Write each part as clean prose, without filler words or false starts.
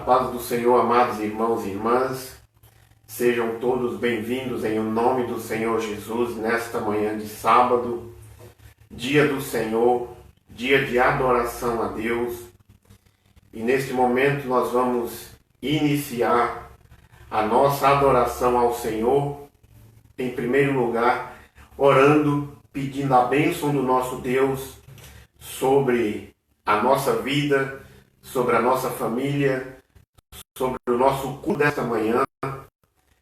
paz do Senhor, amados irmãos e irmãs, sejam todos bem-vindos em nome do Senhor Jesus nesta manhã de sábado, dia do Senhor, dia de adoração a Deus. E neste momento nós vamos iniciar a nossa adoração ao Senhor, em primeiro lugar, orando, pedindo a bênção do nosso Deus sobre a nossa vida, sobre a nossa família, sobre o nosso culto desta manhã,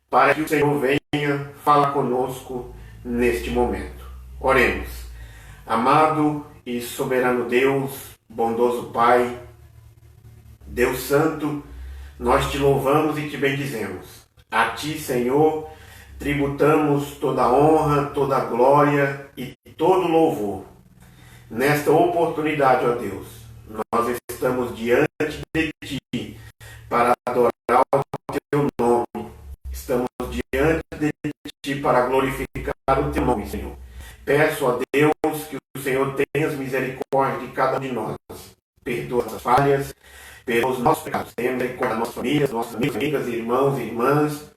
para que o Senhor venha falar conosco neste momento. Oremos. Amado e soberano Deus, bondoso Pai, Deus Santo, nós te louvamos e te bendizemos. A ti, Senhor, tributamos toda a honra, toda a glória e todo o louvor. Nesta oportunidade, ó Deus, nós estamos diante de ti para adorar o teu nome. Estamos diante de ti para glorificar o teu nome, Senhor. Peço a Deus que o Senhor tenha misericórdia de cada um de nós. Perdoa as falhas, perdoa os nossos pecados. Tenha misericórdia das nossas famílias, nossos amigos, amigas, irmãos e irmãs,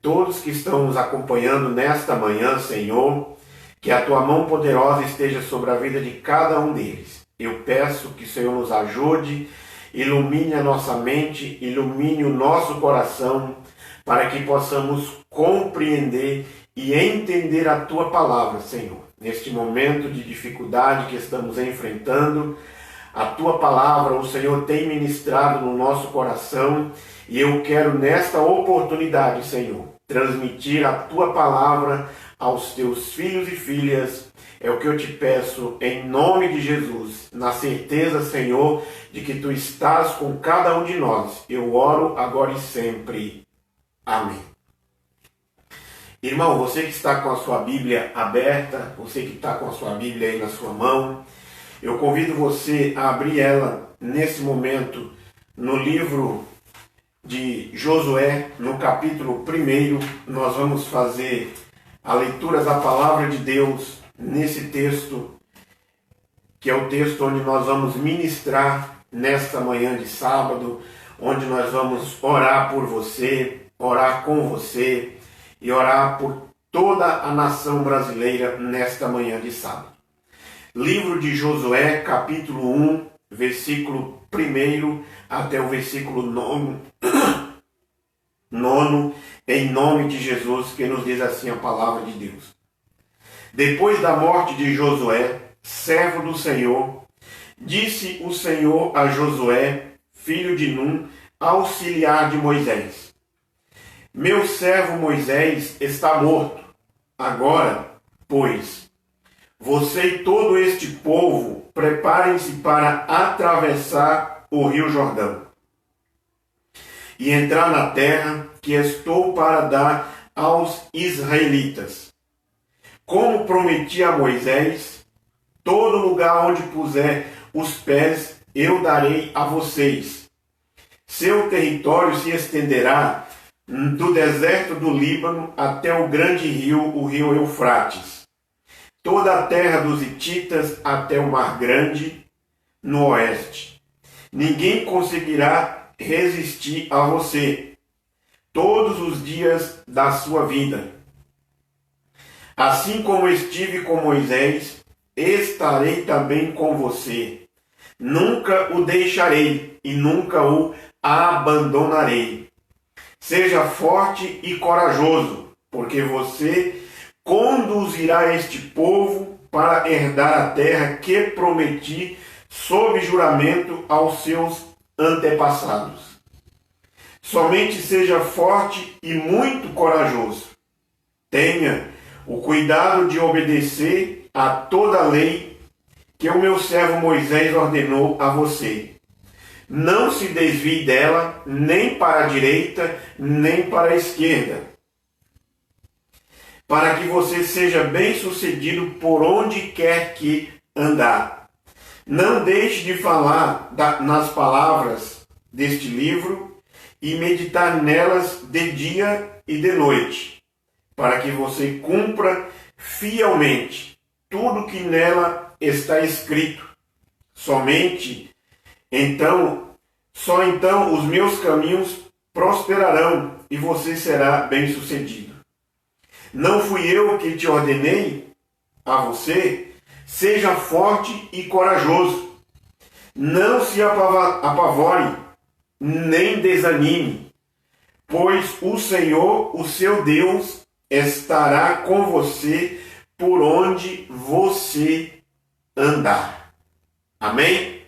todos que estão nos acompanhando nesta manhã, Senhor, que a tua mão poderosa esteja sobre a vida de cada um deles. Eu peço que o Senhor nos ajude, ilumine a nossa mente, ilumine o nosso coração, para que possamos compreender e entender a tua palavra, Senhor. Neste momento de dificuldade que estamos enfrentando, a tua palavra, o Senhor tem ministrado no nosso coração, e eu quero nesta oportunidade, Senhor, transmitir a tua palavra aos teus filhos e filhas. É o que eu te peço em nome de Jesus, na certeza, Senhor, de que tu estás com cada um de nós. Eu oro agora e sempre. Amém. Irmão, você que está com a sua Bíblia aberta, você que está com a sua Bíblia aí na sua mão, eu convido você a abrir ela nesse momento no livro de Josué, no capítulo 1. Nós vamos fazer a leitura da palavra de Deus nesse texto, que é o texto onde nós vamos ministrar nesta manhã de sábado, onde nós vamos orar por você, orar com você e orar por toda a nação brasileira nesta manhã de sábado. Livro de Josué, capítulo 1, versículo 1 até o versículo 9, em nome de Jesus, que nos diz assim a palavra de Deus. Depois da morte de Josué, servo do Senhor, disse o Senhor a Josué, filho de Num, auxiliar de Moisés: meu servo Moisés está morto. Agora, pois, você e todo este povo preparem-se para atravessar o rio Jordão e entrar na terra que estou para dar aos israelitas. Como prometi a Moisés, todo lugar onde puser os pés eu darei a vocês. Seu território se estenderá do deserto do Líbano até o grande rio, o rio Eufrates. Toda a terra dos hititas até o Mar Grande, no oeste. Ninguém conseguirá resistir a você todos os dias da sua vida. Assim como estive com Moisés, estarei também com você. Nunca o deixarei e nunca o abandonarei. Seja forte e corajoso, porque você conduzirá este povo para herdar a terra que prometi sob juramento aos seus antepassados. Somente seja forte e muito corajoso. Tenha o cuidado de obedecer a toda a lei que o meu servo Moisés ordenou a você. Não se desvie dela, nem para a direita, nem para a esquerda, para que você seja bem-sucedido por onde quer que andar. Não deixe de falar nas palavras deste livro e meditar nelas de dia e de noite, para que você cumpra fielmente tudo que nela está escrito. Somente então só então os meus caminhos prosperarão e você será bem-sucedido. Não fui eu que te ordenei a você? Seja forte e corajoso. Não se apavore, nem desanime, pois o Senhor, o seu Deus, estará com você por onde você andar. Amém?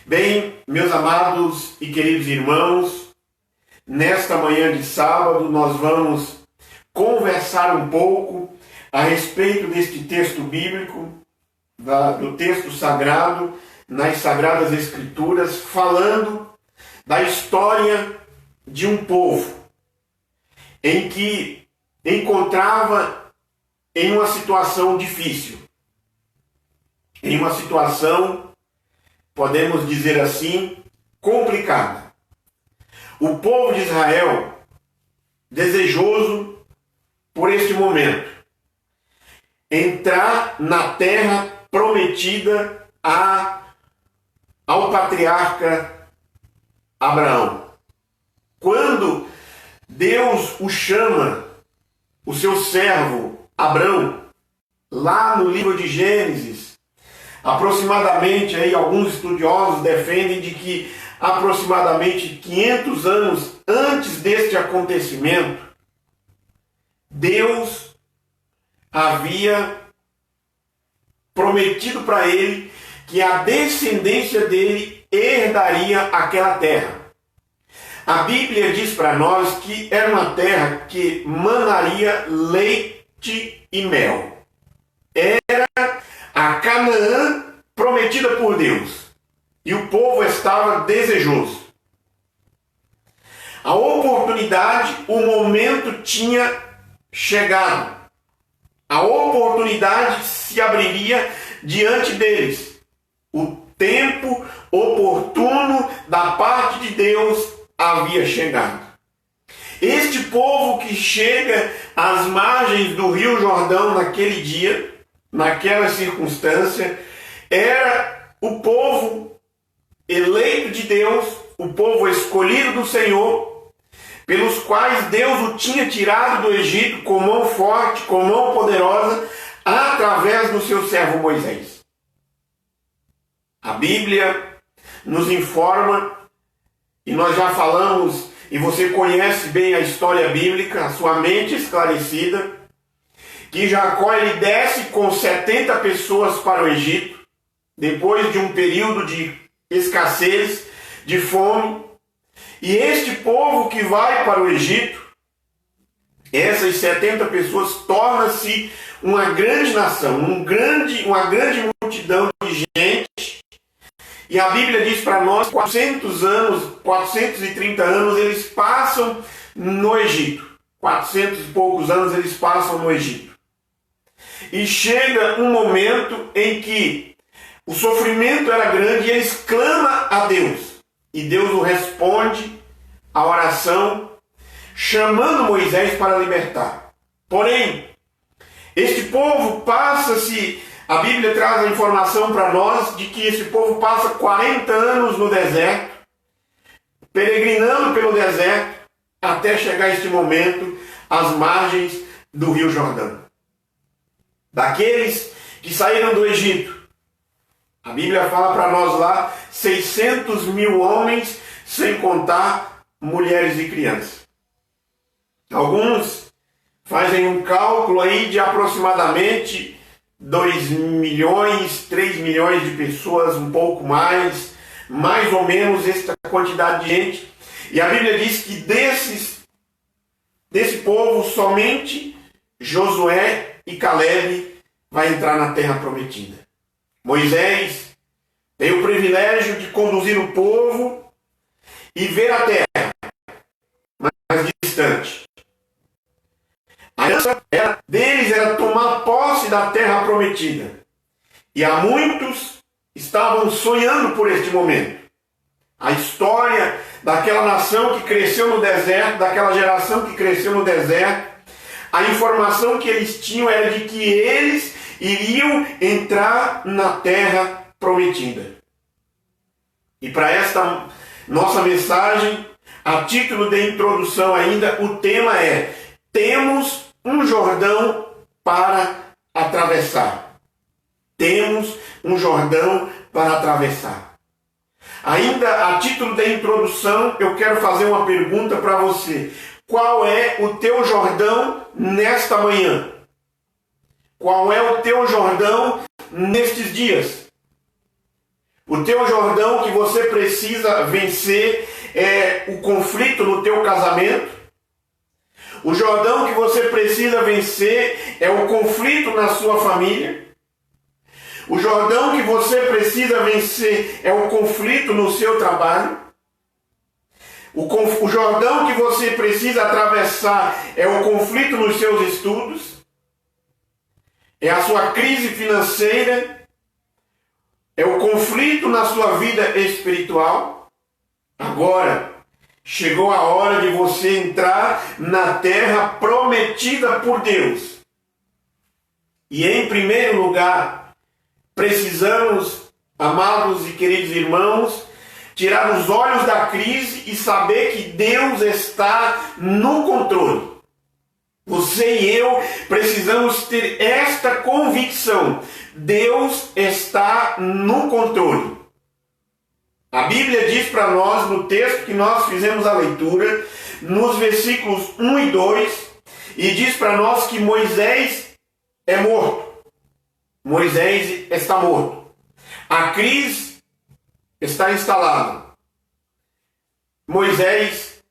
Bem, meus amados e queridos irmãos, nesta manhã de sábado nós vamos conversar um pouco a respeito deste texto bíblico, do texto sagrado, nas Sagradas Escrituras, falando da história de um povo em que encontrava em uma situação difícil, em uma situação, podemos dizer assim, complicada. O povo de Israel, desejoso por este momento, entrar na terra prometida ao patriarca Abraão. Quando Deus o chama, o seu servo Abraão, lá no livro de Gênesis, aproximadamente, aí, alguns estudiosos defendem de que aproximadamente 500 anos antes deste acontecimento, Deus havia prometido para ele que a descendência dele herdaria aquela terra. A Bíblia diz para nós que era uma terra que manaria leite e mel. Era a Canaã prometida por Deus. E o povo estava desejoso. A oportunidade, o momento tinha chegado. A oportunidade se abriria diante deles. O tempo oportuno da parte de Deus havia chegado. Este povo que chega às margens do Rio Jordão naquele dia, naquela circunstância, era o povo eleito de Deus, o povo escolhido do Senhor, pelos quais Deus o tinha tirado do Egito com mão forte, com mão poderosa, através do seu servo Moisés. A Bíblia nos informa, e nós já falamos, e você conhece bem a história bíblica, a sua mente esclarecida, que Jacó ele desce com 70 pessoas para o Egito, depois de um período de escassez, de fome. E este povo que vai para o Egito, essas 70 pessoas, torna-se uma grande nação, uma grande multidão de gente. E a Bíblia diz para nós, 430 anos eles passam no Egito. 400 e poucos anos eles passam no Egito. E chega um momento em que o sofrimento era grande e eles clamam a Deus. E Deus o responde à oração, chamando Moisés para libertar. Porém, este povo passa-se, a Bíblia traz a informação para nós de que esse povo passa 40 anos no deserto, peregrinando pelo deserto, até chegar este momento às margens do Rio Jordão. Daqueles que saíram do Egito, a Bíblia fala para nós lá 600 mil homens, sem contar mulheres e crianças. Alguns fazem um cálculo aí de aproximadamente 2 milhões, 3 milhões de pessoas, um pouco mais ou menos essa quantidade de gente. E a Bíblia diz que desse povo somente Josué e Caleb vai entrar na terra prometida. Moisés tem o privilégio de conduzir o povo e ver a terra mais distante. A herança deles era tomar posse da terra prometida. E há muitos estavam sonhando por este momento. A história daquela nação que cresceu no deserto, daquela geração que cresceu no deserto, a informação que eles tinham era de que eles iriam entrar na terra prometida. E para esta Nossa mensagem, a título de introdução ainda, o tema é: temos um Jordão para atravessar. Temos um Jordão para atravessar. Ainda a título de introdução, eu quero fazer uma pergunta para você. Qual é o teu Jordão nesta manhã? Qual é o teu Jordão nestes dias? O teu Jordão que você precisa vencer é o conflito no teu casamento. O Jordão que você precisa vencer é o conflito na sua família. O Jordão que você precisa vencer é o conflito no seu trabalho. O Jordão que você precisa atravessar é o conflito nos seus estudos. É a sua crise financeira. É o conflito na sua vida espiritual. Agora, chegou a hora de você entrar na terra prometida por Deus. E em primeiro lugar, precisamos, amados e queridos irmãos, tirar os olhos da crise e saber que Deus está no controle. Você e eu precisamos ter esta convicção. Deus está no controle. A Bíblia diz para nós, no texto que nós fizemos a leitura, nos versículos 1 e 2, e diz para nós que Moisés é morto. Moisés está morto. A crise está instalada. Moisés,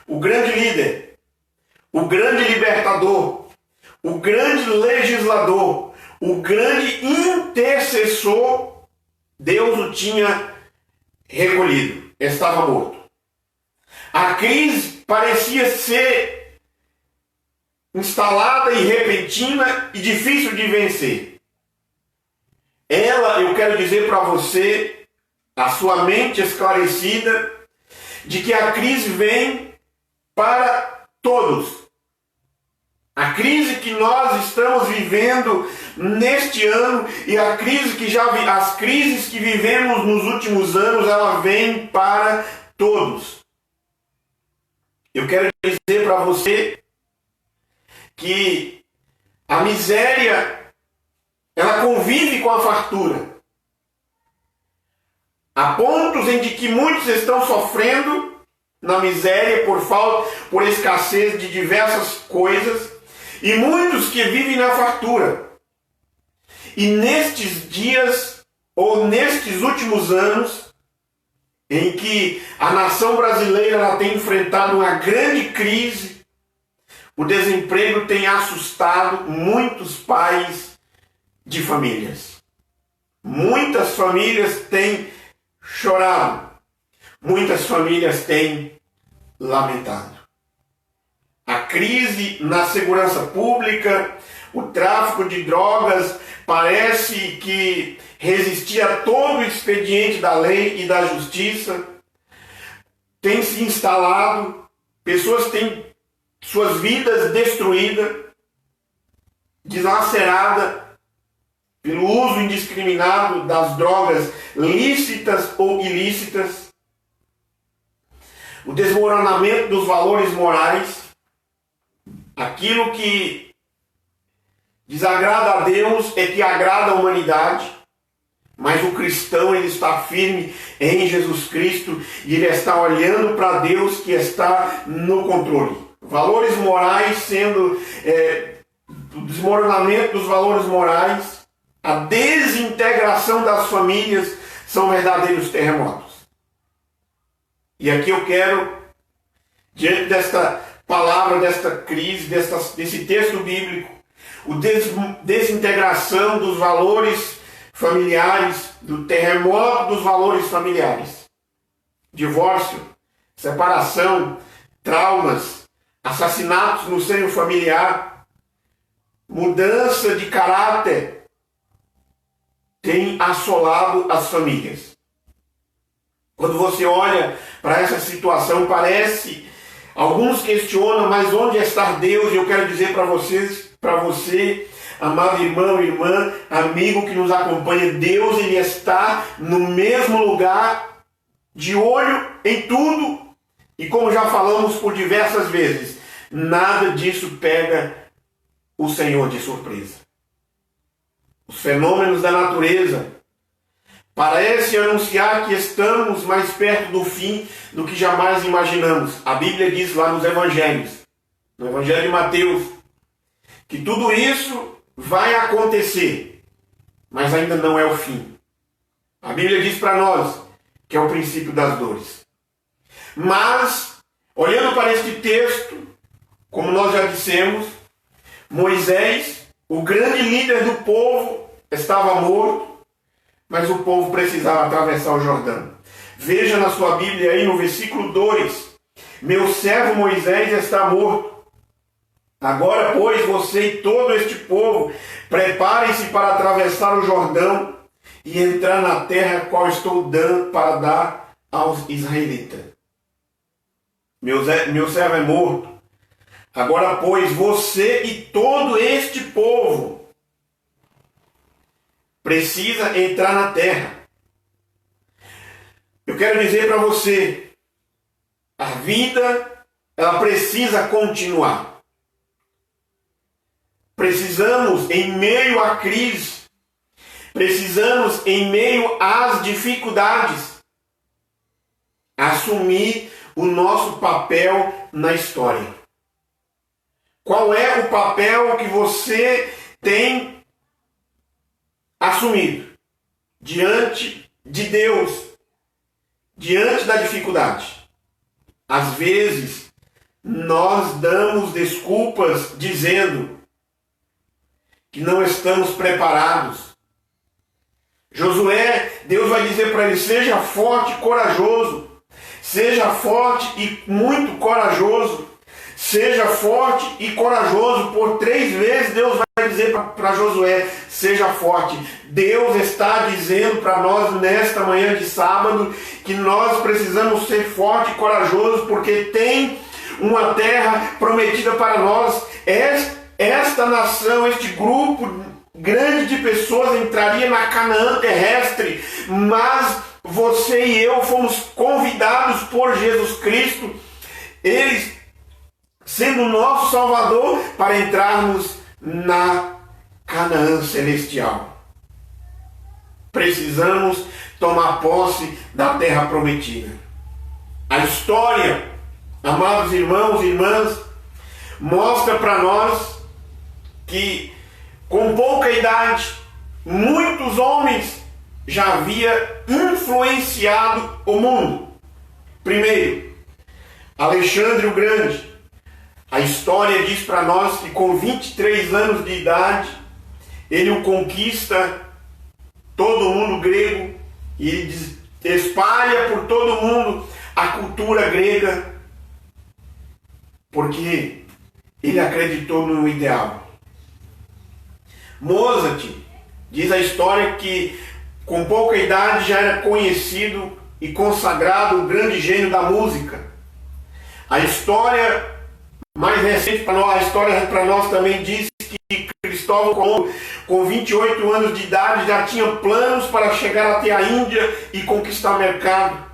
o grande líder, o grande libertador, o grande legislador, o grande intercessor, Deus o tinha recolhido, estava morto. A crise parecia ser instalada e repentina e difícil de vencer. Eu quero dizer para você, a sua mente esclarecida, de que a crise vem para todos. A crise que nós estamos vivendo neste ano e as crises que vivemos nos últimos anos, ela vem para todos. Eu quero dizer para você que a miséria, ela convive com a fartura. Há pontos em que muitos estão sofrendo na miséria por escassez de diversas coisas, e muitos que vivem na fartura. E nestes dias, ou nestes últimos anos, em que a nação brasileira ela tem enfrentado uma grande crise, o desemprego tem assustado muitos pais de famílias. Muitas famílias têm chorado, muitas famílias têm lamentado. A crise na segurança pública, o tráfico de drogas, parece que resistia a todo o expediente da lei e da justiça, tem se instalado, pessoas têm suas vidas destruídas, dilaceradas pelo uso indiscriminado das drogas lícitas ou ilícitas, o desmoronamento dos valores morais. Aquilo que desagrada a Deus é que agrada a humanidade, mas o cristão ele está firme em Jesus Cristo e ele está olhando para Deus que está no controle. Valores morais sendo o desmoronamento dos valores morais, a desintegração das famílias são verdadeiros terremotos. E aqui eu quero, diante desta palavra, desta crise, desse texto bíblico, a desintegração dos valores familiares, do terremoto dos valores familiares. Divórcio, separação, traumas, assassinatos no seio familiar, mudança de caráter, tem assolado as famílias. Quando você olha para essa situação, alguns questionam, mas onde está Deus? E eu quero dizer para você, amado irmão, irmã, amigo que nos acompanha, Deus ele está no mesmo lugar de olho em tudo, e como já falamos por diversas vezes, nada disso pega o Senhor de surpresa. Os fenômenos da natureza parecem anunciar que estamos mais perto do fim do que jamais imaginamos. A Bíblia diz lá nos Evangelhos, no Evangelho de Mateus, que tudo isso vai acontecer, mas ainda não é o fim. A Bíblia diz para nós que é o princípio das dores. Mas, olhando para este texto, como nós já dissemos, Moisés, o grande líder do povo, estava morto, mas o povo precisava atravessar o Jordão. Veja na sua Bíblia aí no versículo 2, meu servo Moisés está morto. Agora, pois, você e todo este povo, preparem-se para atravessar o Jordão e entrar na terra qual estou dando para dar aos israelitas. Meu servo é morto. Agora, pois, você e todo este povo precisa entrar na terra. Eu quero dizer para você, a vida, ela precisa continuar. Precisamos, em meio à crise, precisamos, em meio às dificuldades, assumir o nosso papel na história. Qual é o papel que você tem assumido diante de Deus, diante da dificuldade? Às vezes, nós damos desculpas dizendo que não estamos preparados. Josué, Deus vai dizer para ele, seja forte e corajoso. Seja forte e muito corajoso. Seja forte e corajoso. Por 3 vezes Deus vai dizer para Josué, seja forte. Deus está dizendo para nós nesta manhã de sábado que nós precisamos ser forte e corajoso porque tem uma terra prometida para nós. Esta nação, este grupo grande de pessoas entraria na Canaã terrestre, mas você e eu fomos convidados por Jesus Cristo, eles sendo o nosso Salvador, para entrarmos na Canaã celestial. Precisamos tomar posse da terra prometida. A história, amados irmãos e irmãs, mostra para nós que com pouca idade, muitos homens já haviam influenciado o mundo. Primeiro, Alexandre o Grande. A história diz para nós que com 23 anos de idade, ele o conquista todo o mundo grego e espalha por todo o mundo a cultura grega, porque ele acreditou no ideal. Mozart, diz a história que com pouca idade já era conhecido e consagrado o grande gênio da música. A história mais recente para nós, a história para nós também diz que Cristóvão Colombo, com 28 anos de idade, já tinha planos para chegar até a Índia e conquistar mercado.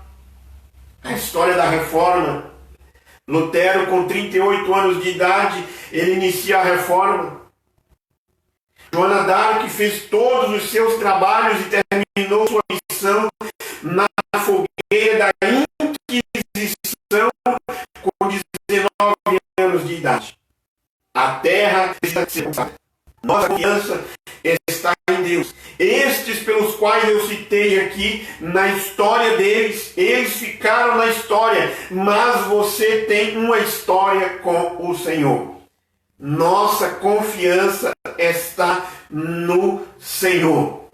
A história da Reforma. Lutero, com 38 anos de idade, ele inicia a Reforma. Joana d'Arc fez todos os seus trabalhos e terminou sua missão na fogueira da Inquisição com 19 anos de idade. A terra precisa ser conquistada. Nossa confiança está em Deus. Estes pelos quais eu citei aqui, na história deles, eles ficaram na história, mas você tem uma história com o Senhor. Nossa confiança está no Senhor.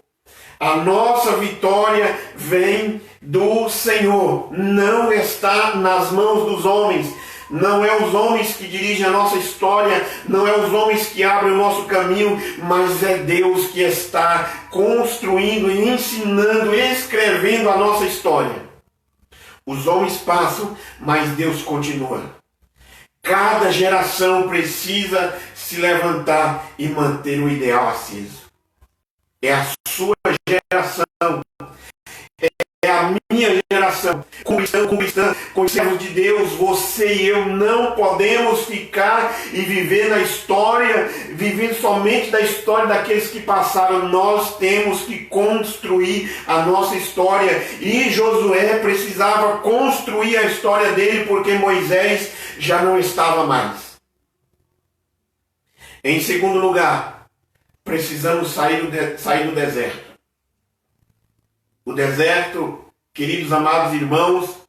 A nossa vitória vem do Senhor. Não está nas mãos dos homens. Não é os homens que dirigem a nossa história. Não é os homens que abrem o nosso caminho. Mas é Deus que está construindo, ensinando, escrevendo a nossa história. Os homens passam, mas Deus continua. Cada geração precisa se levantar e manter o ideal aceso. É a sua geração. É a minha geração. Deus, você e eu não podemos ficar e viver na história, vivendo somente da história daqueles que passaram. Nós temos que construir a nossa história. E Josué precisava construir a história dele, porque Moisés já não estava mais. Em segundo lugar, precisamos sair do deserto. O deserto, queridos amados irmãos,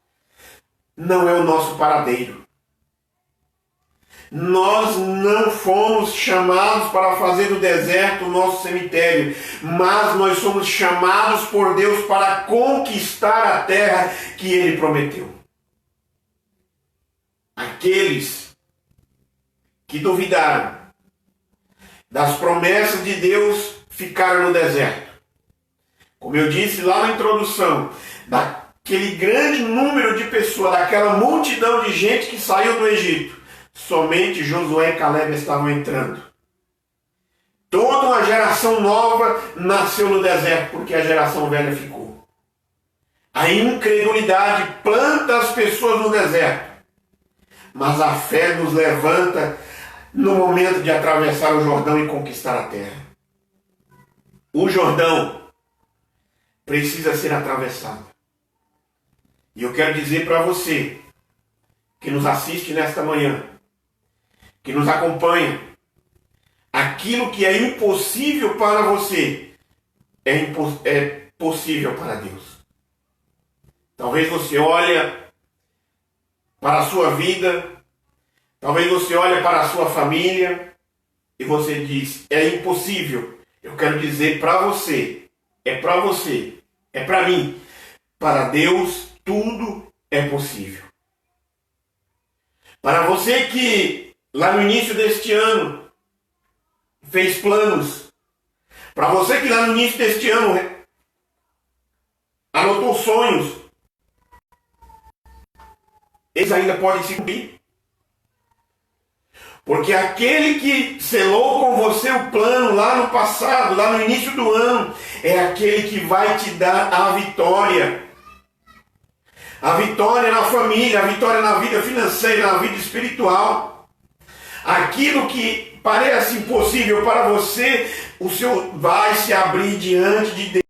não é o nosso paradeiro. Nós não fomos chamados para fazer do deserto o nosso cemitério, mas nós somos chamados por Deus para conquistar a terra que Ele prometeu. Aqueles que duvidaram das promessas de Deus ficaram no deserto. Como eu disse lá na introdução, daquele grande número de pessoas, daquela multidão de gente que saiu do Egito, somente Josué e Caleb estavam entrando. Toda uma geração nova nasceu no deserto, porque a geração velha ficou. A incredulidade planta as pessoas no deserto, mas a fé nos levanta no momento de atravessar o Jordão e conquistar a terra. O Jordão precisa ser atravessado. E eu quero dizer para você que nos assiste nesta manhã, que nos acompanha, aquilo que é impossível para você é possível para Deus. Talvez você olhe para a sua vida, talvez você olhe para a sua família e você diz, é impossível. Eu quero dizer para você, é para mim, para Deus tudo é possível. Para você que lá no início deste ano fez planos, para você que lá no início deste ano anotou sonhos, eles ainda podem se cumprir. Porque aquele que selou com você o plano lá no passado, lá no início do ano, é aquele que vai te dar a vitória. A vitória na família, a vitória na vida financeira, na vida espiritual. Aquilo que parece impossível para você, o Senhor vai se abrir diante de